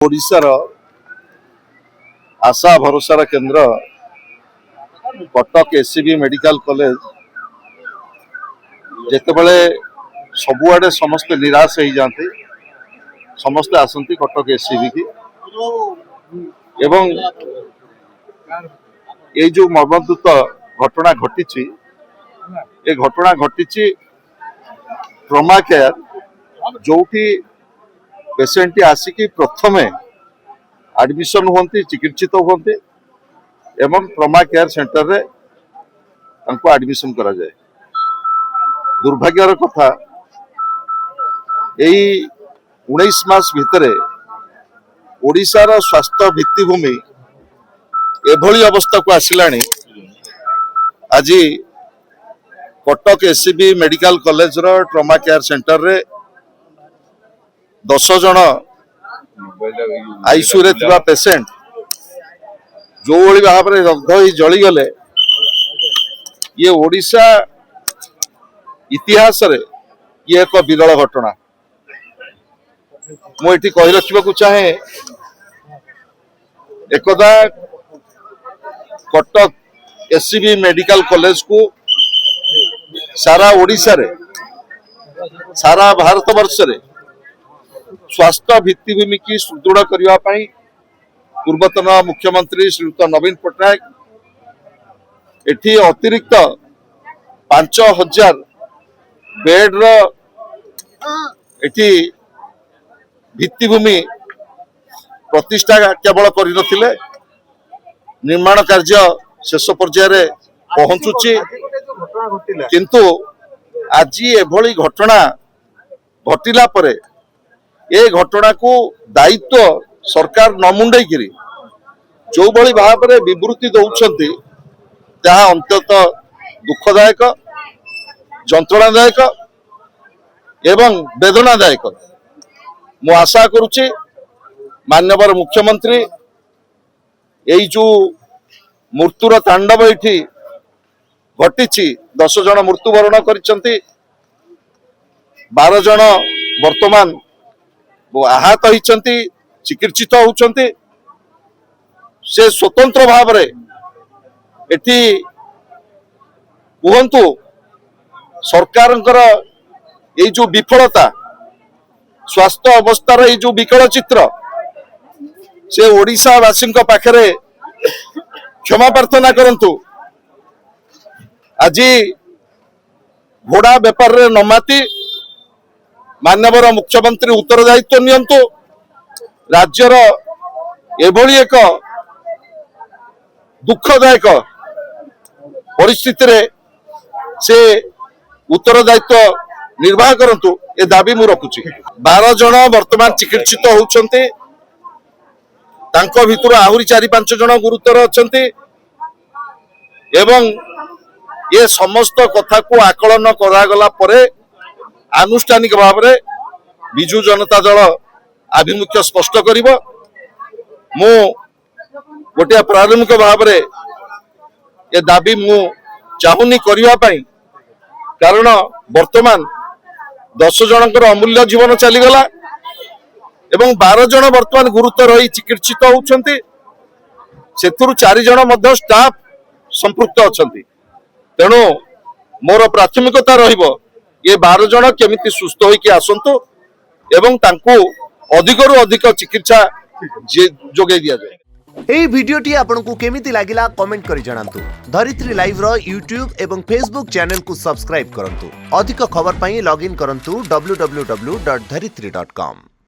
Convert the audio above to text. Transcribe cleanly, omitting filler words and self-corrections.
ओडिशार आशा भरोसार केन्द्र Cuttack SCB medical college जितेबाला सबुआडे समस्ते निराश हो जाते समस्ते आसती कटक एससीबी की एवं ये जो मर्मन्तुत घटना घटी ये घटना घटी ट्रमा केयर जो पेसेंट आसिकी प्रथमे एडमिशन होती चिकित्सित होती एवं ट्रमा केयर सेंटर रे एडमिशन करा जाए। दुर्भाग्यर कथा यही 19 मास भितरे ओडिशार स्वास्थ्य भित्तिभूमि एभली अवस्था को आसिलानी। आज कटक एससीबी मेडिकल कॉलेज रो ट्रमा केयर सेंटर रे 10 जन आईसीयू रे थिबा पेशेंट जो भली भाव में दग्ध हो जली गले ये ओडिशा इतिहास रे ये एक विरल घटना। मुझे कही रखा चाहे एकदा कटक एससीबी मेडिकल कॉलेज को सारा ओडिशा रे सारा भारत वर्ष रे स्वास्थ्य भित्तिभूमि की सुदृढ़ करने पूर्वतन मुख्यमंत्री श्रीयुक्त नवीन पट्टनायक एठी अतिरिक्त 5000 बेड एठी भित्तिभूमि प्रतिष्ठा केवल कर निर्माण कार्य शेष पर्याय पहुंचुची किंतु आज एभली घटना घटिला परे ये घटना को दायित्व सरकार न मुंडई जो भली भाव में विवृत्ति दौरान जहाँ अंत्यत दुखदायक जंत्रणादायक एवं वेदनादायक। मु आशा करुच्ची माननीय मुख्यमंत्री यही जो मृत्युर तांडव ये घटी 10 जन मृत्युवरण कर 12 जन वर्तमान आहत होती चिकित्सित होती से स्वतंत्र भाव में एटी कहतु सरकार ये जो विफलता स्वास्थ्य अवस्थार ये जो विकल चित्र से ओडिशावासी पाखरे क्षमा प्रार्थना करंतु। आज घोड़ा बेपार रे नमाती माननीय मुख्यमंत्री उत्तरदायित्व नियंतु राज्यर एभली एक दुखदायक परिस्थिति रे से उत्तरदायित्व निर्वाह करंतु ए दाबी मु रखुची। 12 जन वर्तमान चिकित्सित होउछंती तांको भितर आहुरी 4-5 जन गुरुतर अछंती एवं ये समस्त कथा को आकलन करागला परे आनुष्ठानिक भाव में बिजु जनता दल आभिमुख्य स्पष्ट करिबो। मु गोटे प्रारंभिक भाव में ये दाबी मु चाहुनी करिवा पई कारण वर्तमान 10 जनकर अमूल्य जीवन चलीगला एवं 12 जन वर्तमान गुरुतर रही चिकित्सित होउछंती सेथुरु 4 जन मध्य स्टाफ संपृक्त अछंती। तेणु मोर प्राथमिकता रहिबो ये 12 जन केमिति सुस्थ होइकी आसंतु एवं तांको अधिकरु अधिक चिकित्सा जोगे दिया जाए। एई वीडियोटी आपनकु केमिति लागिला कमेंट करि जणांतु। धरित्री लाइव रो यूट्यूब एवं फेसबुक चैनल को सब्सक्राइब करंतु। अधिक खबर पई लॉगिन करंतु www.dharitri.com।